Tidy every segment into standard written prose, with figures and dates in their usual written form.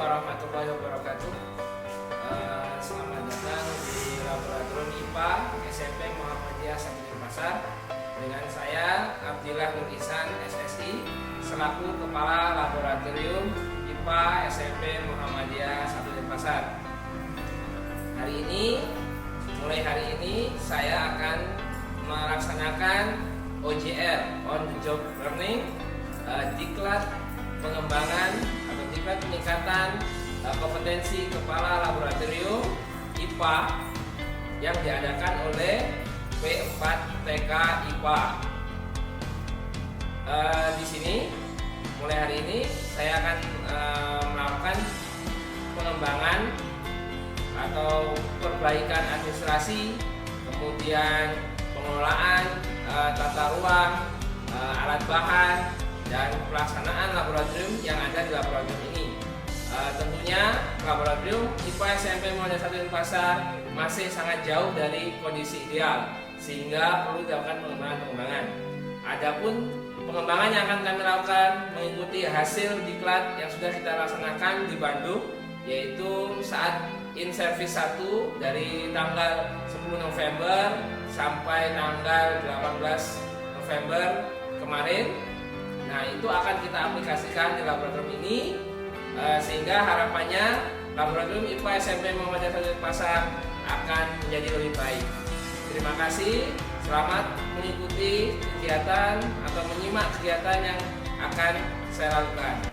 warahmatullahi wabarakatuh. Selamat datang di Laboratorium IPA SMP Muhammadiyah 1 Denpasar dengan saya Abdillah Nur Ihsan SSI selaku Kepala Laboratorium IPA SMP Muhammadiyah 1 Denpasar. Mulai hari ini saya akan melaksanakan OJR (On the Job Learning), diklat pengembangan atau diklat peningkatan kompetensi kepala laboratorium IPA yang diadakan oleh P4TK IPA. Di sini mulai hari ini saya akan melakukan pengembangan atau perbaikan administrasi, kemudian pengelolaan tata ruang, alat bahan, dan pelaksanaan laboratorium yang ada di laboratorium ini. Tentunya laboratorium IPA SMP Muhammadiyah 1 Denpasar masih sangat jauh dari kondisi ideal, sehingga perlu dilakukan pengembangan. Adapun pengembangan yang akan kami lakukan mengikuti hasil diklat yang sudah kita laksanakan di Bandung, yaitu saat in service 1 dari tanggal 10 November sampai tanggal 18 November kemarin. Nah, itu akan kita aplikasikan di laboratorium ini, sehingga harapannya laboratorium IPA SMP Muhammadiyah 1 Denpasar akan menjadi lebih baik. Terima kasih, selamat mengikuti kegiatan atau menyimak kegiatan yang akan saya lakukan.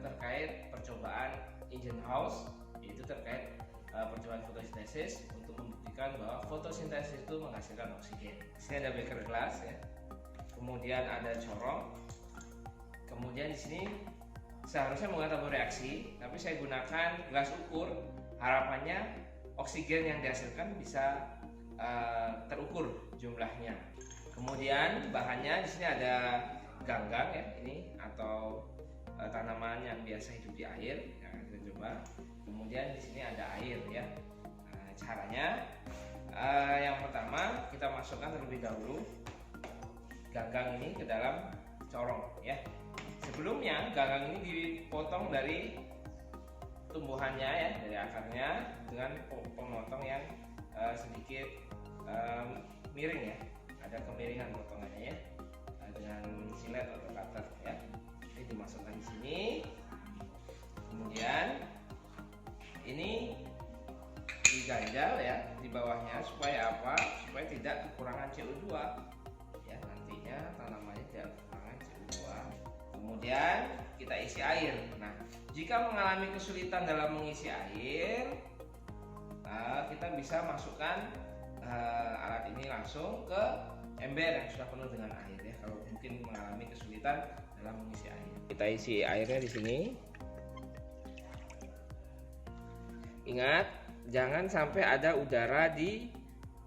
Terkait percobaan engine house, yaitu terkait percobaan fotosintesis untuk membuktikan bahwa fotosintesis itu menghasilkan oksigen. Di sini ada beker gelas ya, kemudian ada corong, kemudian di sini seharusnya menggunakan tabur reaksi, tapi saya gunakan gelas ukur. Harapannya oksigen yang dihasilkan bisa terukur jumlahnya. Kemudian bahannya di sini ada ganggang ya, ini atau tanaman yang biasa hidup di air, yang kita coba. Kemudian di sini ada air ya. Caranya yang pertama kita masukkan terlebih dahulu ganggang ini ke dalam corong ya. Sebelumnya ganggang ini dipotong dari tumbuhannya ya, dari akarnya dengan pemotong yang sedikit miring ya, ada kemiringan potongannya ya, dengan silet atau cutter ya. Ini dimasukkan di sini, kemudian ini diganjal ya di bawahnya supaya apa? Supaya tidak kekurangan CO2 ya, nantinya tanamannya tidak kekurangan CO2. Kemudian kita isi air. Nah, jika mengalami kesulitan dalam mengisi air, kita bisa masukkan alat ini langsung ke ember yang sudah penuh dengan air ya. Kalau mungkin mengalami kesulitan dalam mengisi air, kita isi airnya di sini. Ingat, jangan sampai ada udara di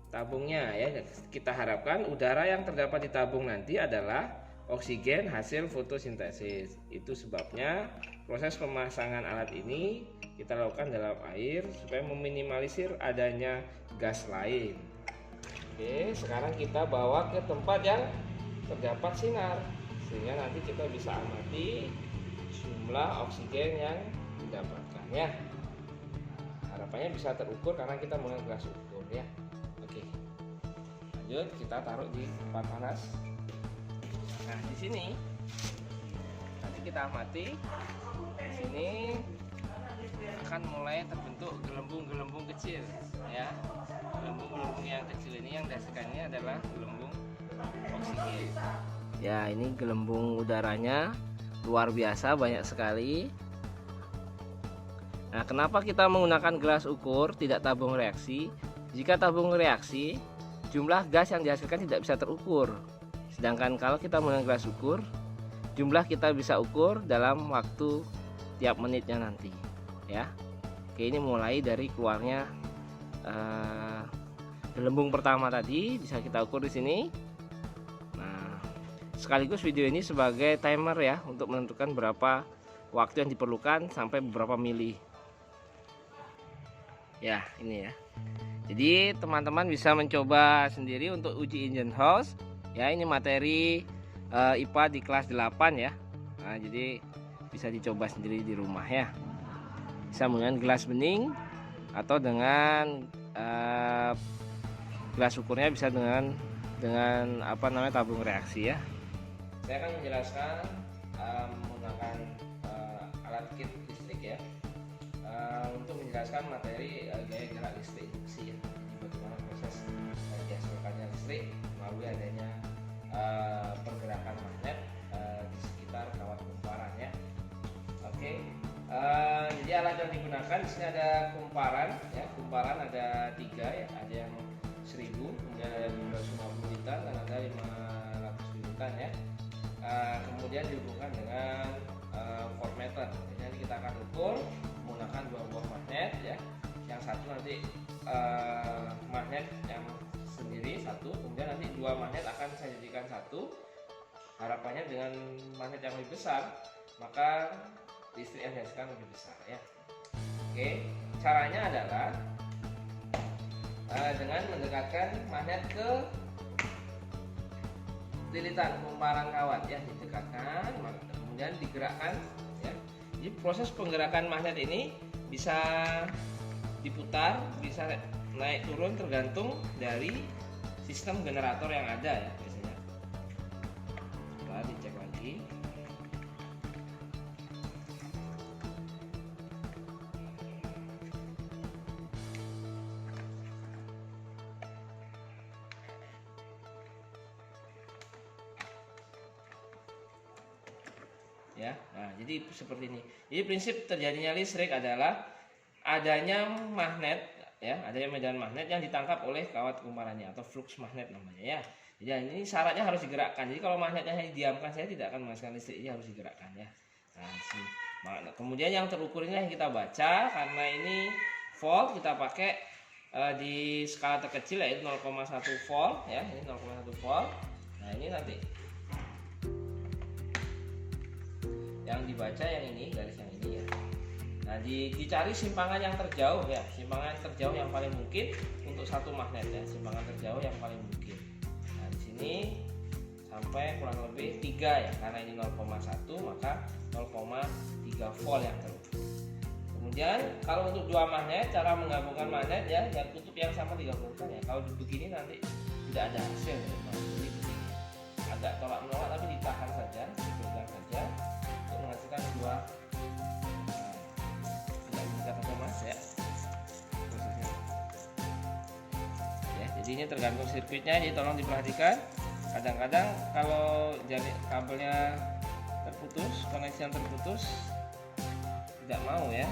tabungnya ya. Kita harapkan udara yang terdapat di tabung nanti adalah oksigen hasil fotosintesis. Itu sebabnya proses pemasangan alat ini kita lakukan dalam air supaya meminimalisir adanya gas lain. Oke, sekarang kita bawa ke tempat yang terdapat sinar sehingga nanti kita bisa amati jumlah oksigen yang didapatkan ya. Harapannya bisa terukur karena kita menggunakan gelas ukur ya. Oke, lanjut kita taruh di tempat panas. Nah, di sini nanti kita amati, di sini akan mulai terbentuk gelembung-gelembung kecil ya. Gelembung-gelembung yang kecil ini yang dasarnya adalah gelembung oksigen. Ya, ini gelembung udaranya luar biasa, banyak sekali. Nah, kenapa kita menggunakan gelas ukur tidak tabung reaksi? Jika tabung reaksi, jumlah gas yang dihasilkan tidak bisa terukur. Sedangkan kalau kita menggunakan gelas ukur, jumlah kita bisa ukur dalam waktu tiap menitnya nanti ya. Oke, ini mulai dari keluarnya gelembung pertama tadi bisa kita ukur di sini. Nah, sekaligus video ini sebagai timer ya untuk menentukan berapa waktu yang diperlukan sampai beberapa mili. Ya, ini ya. Jadi teman-teman bisa mencoba sendiri untuk uji engine house. Ya, ini materi IPA di kelas 8 ya. Nah, jadi bisa dicoba sendiri di rumah ya. Bisa menggunakan gelas bening atau dengan gelas ukurnya bisa dengan apa namanya tabung reaksi ya. Saya akan menjelaskan menggunakan alat kit listrik ya. Untuk menjelaskan materi gaya gerak listrik induksi ya. Jadi bagaimana proses dihasilkannya listrik melalui adanya pergerakan magnet di sekitar kawat kumparan ya. Oke, jadi alat yang digunakan di sini ada kumparan ya. Kumparan ada 3 ya, ada yang 1000, kemudian ada 250 liter dan ada 500 liter ya. Kemudian dihubungkan dengan voltmeter. Jadi nanti kita akan ukur menggunakan 2 buah magnet ya. Yang satu nanti magnet yang sendiri satu, kemudian nanti 2 magnet akan saya jadikan satu. Harapannya dengan magnet yang lebih besar maka listrik yang dihasilkan lebih besar ya. Oke, caranya adalah dengan mendekatkan magnet ke lilitan kumparan kawat ya, didekatkan kemudian digerakkan ya. Jadi proses penggerakan magnet ini bisa diputar, bisa naik turun tergantung dari sistem generator yang ada ya biasanya. Setelah dicek lagi. Ya, nah jadi seperti ini. Jadi prinsip terjadinya listrik adalah adanya magnet ya, adanya medan magnet yang ditangkap oleh kawat kumparannya atau flux magnet namanya ya. Jadi ini syaratnya harus digerakkan. Jadi kalau magnetnya hanya didiamkan saya tidak akan menghasilkan listrik, ini harus digerakkan ya. Nah, kemudian yang terukur ini yang kita baca, karena ini volt kita pakai di skala terkecil yaitu 0,1 volt ya, ini 0,1 volt. Nah, ini nanti yang dibaca yang ini, garis yang ini ya. Nah, dicari simpangan yang terjauh ya, simpangan terjauh yang paling mungkin untuk satu magnet ya, simpangan terjauh yang paling mungkin. Nah, di sini sampai kurang lebih 3 ya, karena ini 0,1 maka 0,3 volt yang terukur. Kemudian kalau untuk dua magnet, cara menggabungkan magnet ya, yang kutub yang sama digabungkan ya. Kalau begini nanti tidak ada hasil ya, jadi agak tolak menolak, tapi ditahan saja, dipegang saja untuk menghasilkan dua. Tidak mengikat atau mas ya prosesnya. Ya, jadi ini tergantung sirkuitnya, jadi tolong diperhatikan. Kadang-kadang kalau jari kabelnya terputus, koneksi yang terputus, tidak mau ya.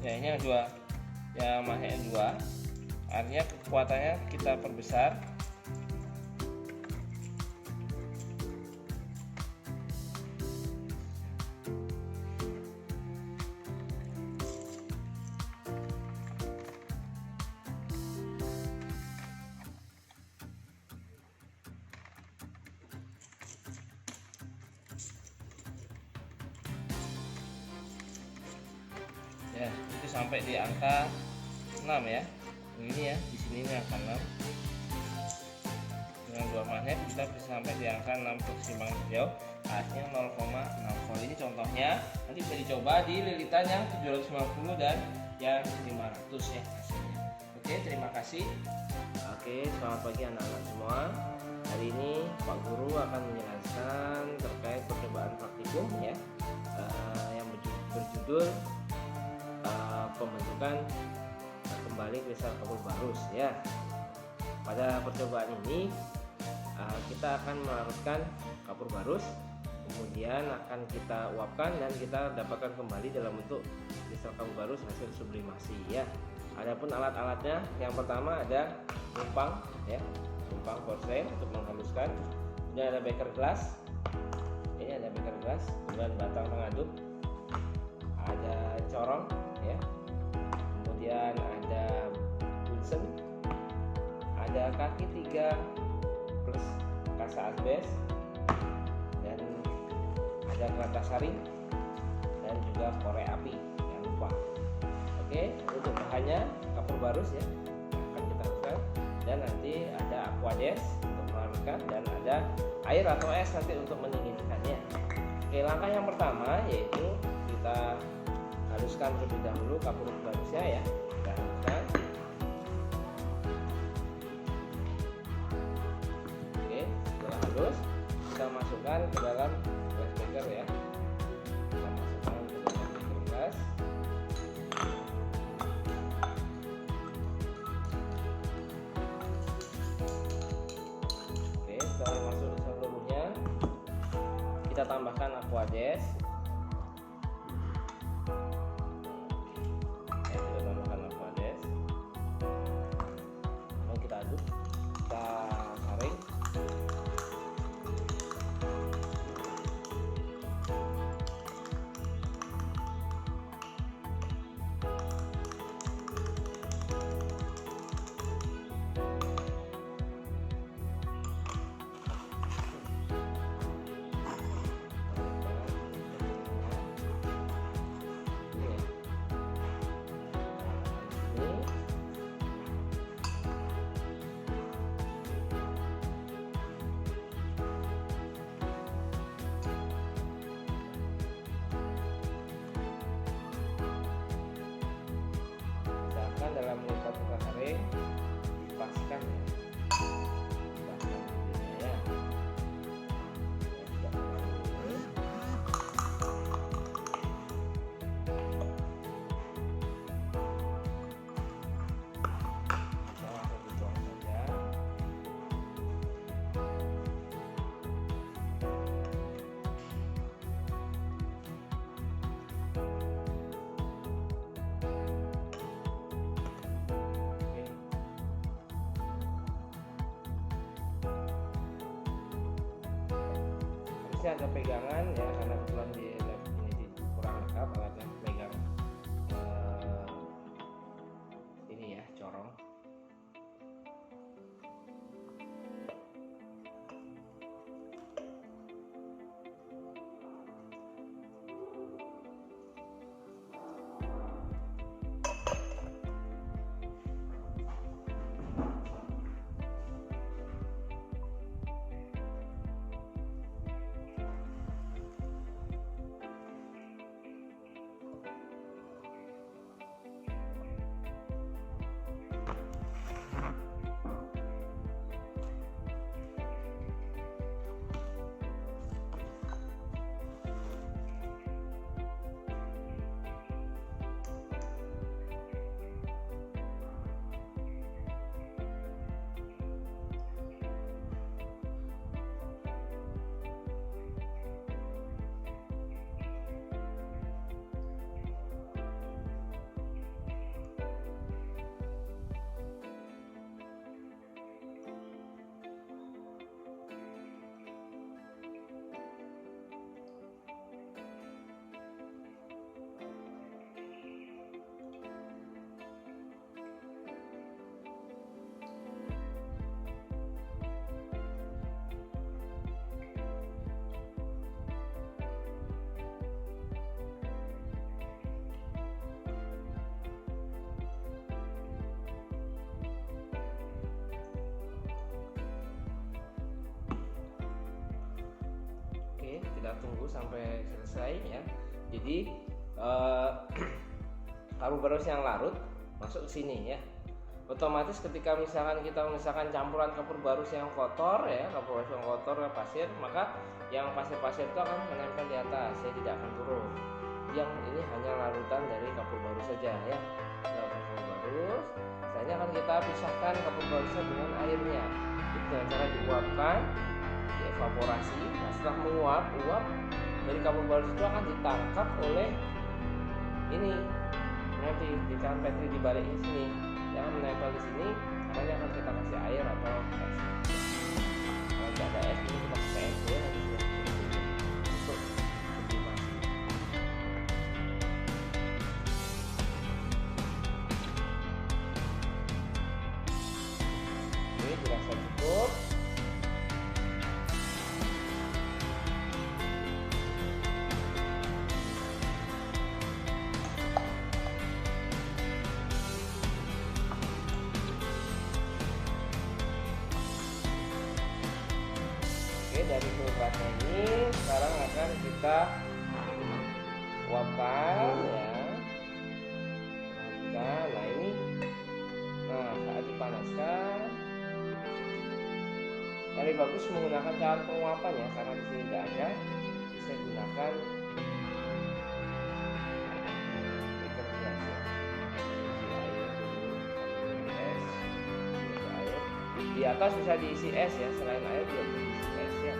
Ya, ini yang dua, yang magnet yang dua, artinya kekuatannya kita perbesar. Ya, itu sampai di angka 6 ya. Ini ya, di sini ini angka 6. Dengan dua magnet kita bisa sampai di angka 6 keseimbangan jauh, artinya 0,6 volt. Ini contohnya, nanti bisa dicoba di lilitan yang 750 dan yang 500 ya hasilnya. Oke, terima kasih. Oke, selamat pagi anak-anak semua. Hari ini Pak Guru akan menjelaskan terkait percobaan praktikum ya, yang berjudul pembentukan kembali kristal kapur barus ya. Pada percobaan ini kita akan melarutkan kapur barus, kemudian akan kita uapkan dan kita dapatkan kembali dalam bentuk kristal kapur barus hasil sublimasi ya. Adapun alat-alatnya, yang pertama ada numpang ya, numpang porselen untuk menghaluskan. Kemudian ada beker gelas, ini ada beker gelas, kemudian batang pengaduk, ada corong ya, kemudian ada bunsen, ada kaki 3 plus kasa asbes, dan ada kertas saring, dan juga korek api, jangan lupa. Oke, untuk bahannya kapur barus ya akan kita lakukan, dan nanti ada aquades untuk melarutkan, dan ada air atau es nanti untuk mendinginkannya. Oke, langkah yang pertama yaitu kita haluskan terlebih dahulu kapur barusnya ya. Kita haluskan. Oke, setelah halus kita masukkan ke dalam glass beaker ya. Kita masukkan ke dalam beaker gelas. Oke, setelah masuk seluruhnya kita tambahkan aquades. Dalam melipat kertas saring dipaskan ya. Ada pegangan ya, karena kebetulan di ini kurang lengkap alatnya pegang ini ya, corong. kita tunggu sampai selesai ya. Jadi kapur barus yang larut masuk ke sini ya. Otomatis ketika misalkan campuran kapur barus yang kotor ya, kapur barus yang kotor ya, pasir, maka yang pasir-pasir itu akan menempel di atas, ya tidak akan turun. Yang ini hanya larutan dari kapur barus saja ya. Kapur barus, selanjutnya akan kita pisahkan kapur barusnya dengan airnya. Itu dengan cara diuapkan, dievaporasi. Nah, setelah uap dari kapur barus itu akan ditangkap oleh ini, nanti di can petri di balik sini. Yang menempel di sini, makanya akan kita kasih air atau es. Kalau tidak ada es, ini kita pakai es ya, nanti untuk sublimasi. Ini dirasa cukup. Dari kulkasnya ini sekarang akan kita uapkan ya. Nah ini, saat dipanaskan, lebih bagus menggunakan cara penguapan ya, karena di sini tidak ada. Bisa gunakan beker gas ya. Di atas bisa diisi es ya, selain air juga bisa diisi es ya.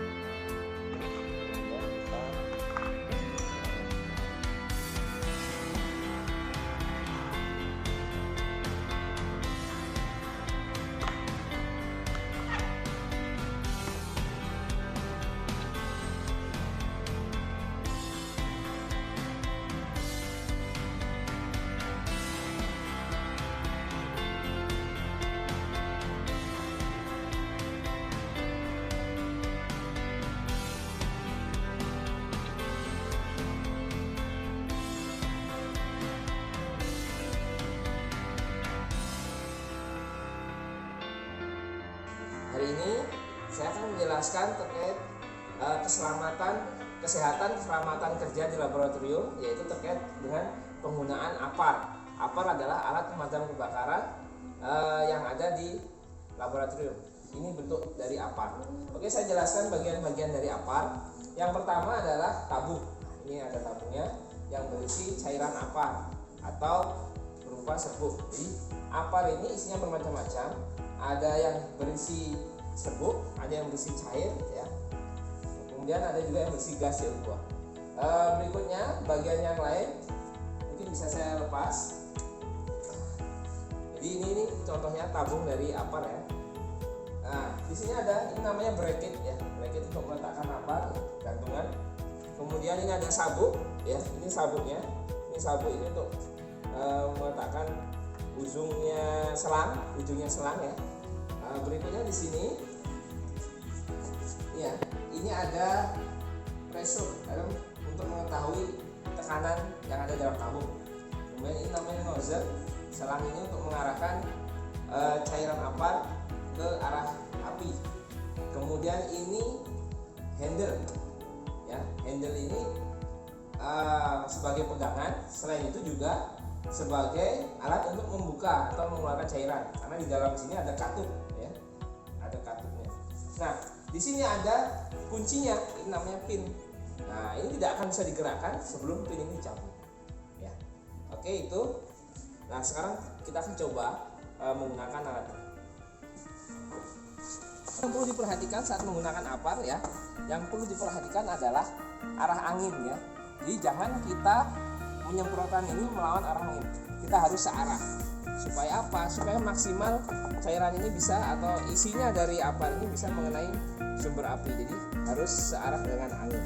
Hari ini saya akan menjelaskan terkait keselamatan kerja di laboratorium, yaitu terkait dengan penggunaan APAR. APAR adalah alat pemadam kebakaran yang ada di laboratorium. Ini bentuk dari APAR. Oke, saya jelaskan bagian-bagian dari APAR. Yang pertama adalah tabung. Ini ada tabungnya yang berisi cairan APAR atau berupa serbuk. Jadi APAR ini isinya bermacam-macam. Ada yang berisi serbuk, ada yang berisi cair ya. Kemudian ada juga yang berisi gas CO2. Berikutnya bagian yang lain mungkin bisa saya lepas. Jadi ini contohnya tabung dari APAR ya. Nah, di sini ada, ini namanya bracket ya. Bracket untuk meletakkan APAR, gantungan. Kemudian ini ada sabuk ya. Ini sabuknya. Ini sabuk ini untuk meletakkan ujungnya selang ya. Berikutnya di sini ya, ini ada pressure untuk mengetahui tekanan yang ada dalam tabung. Kemudian ini namanya nozzle, selang ini untuk mengarahkan cairan APAR ke arah api. Kemudian ini handle ya, handle ini sebagai pegangan. Selain itu juga sebagai alat untuk membuka atau mengeluarkan cairan, karena di dalam sini ada katup ya, ada katupnya. Nah, di sini ada kuncinya, ini namanya pin. Nah, ini tidak akan bisa digerakkan sebelum pin ini dicabut ya. Oke, itu. Nah, sekarang kita akan coba menggunakan alat ini. Yang perlu diperhatikan saat menggunakan APAR ya, yang perlu diperhatikan adalah arah angin ya. Jadi jangan kita menyemprotkan ini melawan arah angin. Kita harus searah. Supaya apa? Supaya maksimal cairan ini bisa, atau isinya dari APAR ini bisa mengenai sumber api. Jadi harus searah dengan angin.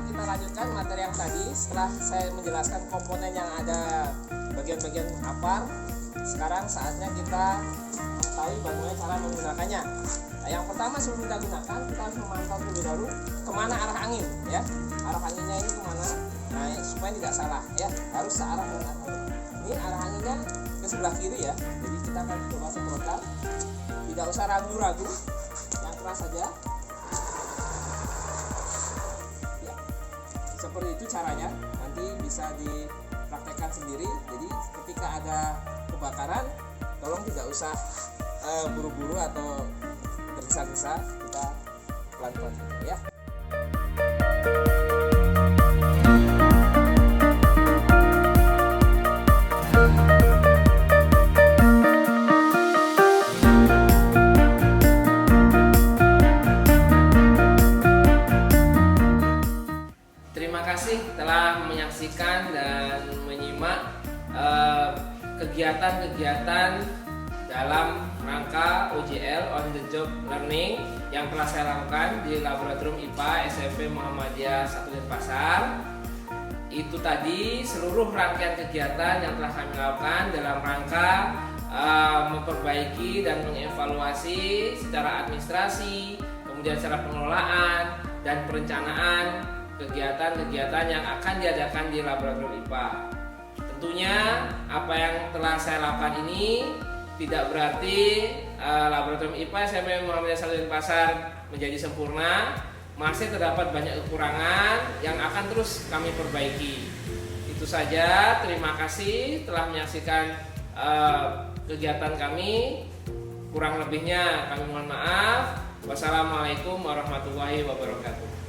Kita lanjutkan materi yang tadi. Setelah saya menjelaskan komponen yang ada bagian-bagian APAR, sekarang saatnya kita tahu bagaimana cara menggunakannya. Nah, yang pertama sebelum kita gunakan, kita harus memantau terlebih dahulu kemana arah angin ya. Arah anginnya ini kemana? Nah, supaya tidak salah ya, harus searah dengan angin. Ini arah anginnya ke sebelah kiri ya. Jadi kita akan coba semprotkan, tidak usah ragu-ragu, yang keras saja ya. Seperti itu caranya, nanti bisa dipraktekkan sendiri. Jadi ketika ada kebakaran, tolong tidak usah buru-buru atau tergesa-gesa, kita pelan-pelan ya. Terima kasih telah menyaksikan dan menyimak kegiatan-kegiatan dalam rangka OJL on the job learning yang telah saya lakukan di Laboratorium IPA SMP Muhammadiyah 1 Denpasar. Itu tadi seluruh rangkaian kegiatan yang telah kami lakukan dalam rangka memperbaiki dan mengevaluasi secara administrasi, kemudian secara pengelolaan dan perencanaan kegiatan-kegiatan yang akan diadakan di Laboratorium IPA. Tentunya apa yang telah saya lakukan ini tidak berarti Laboratorium IPA SMP Muhammadiyah 1 Denpasar menjadi sempurna. Masih terdapat banyak kekurangan yang akan terus kami perbaiki. Itu saja, terima kasih telah menyaksikan kegiatan kami. Kurang lebihnya kami mohon maaf. Wassalamualaikum warahmatullahi wabarakatuh.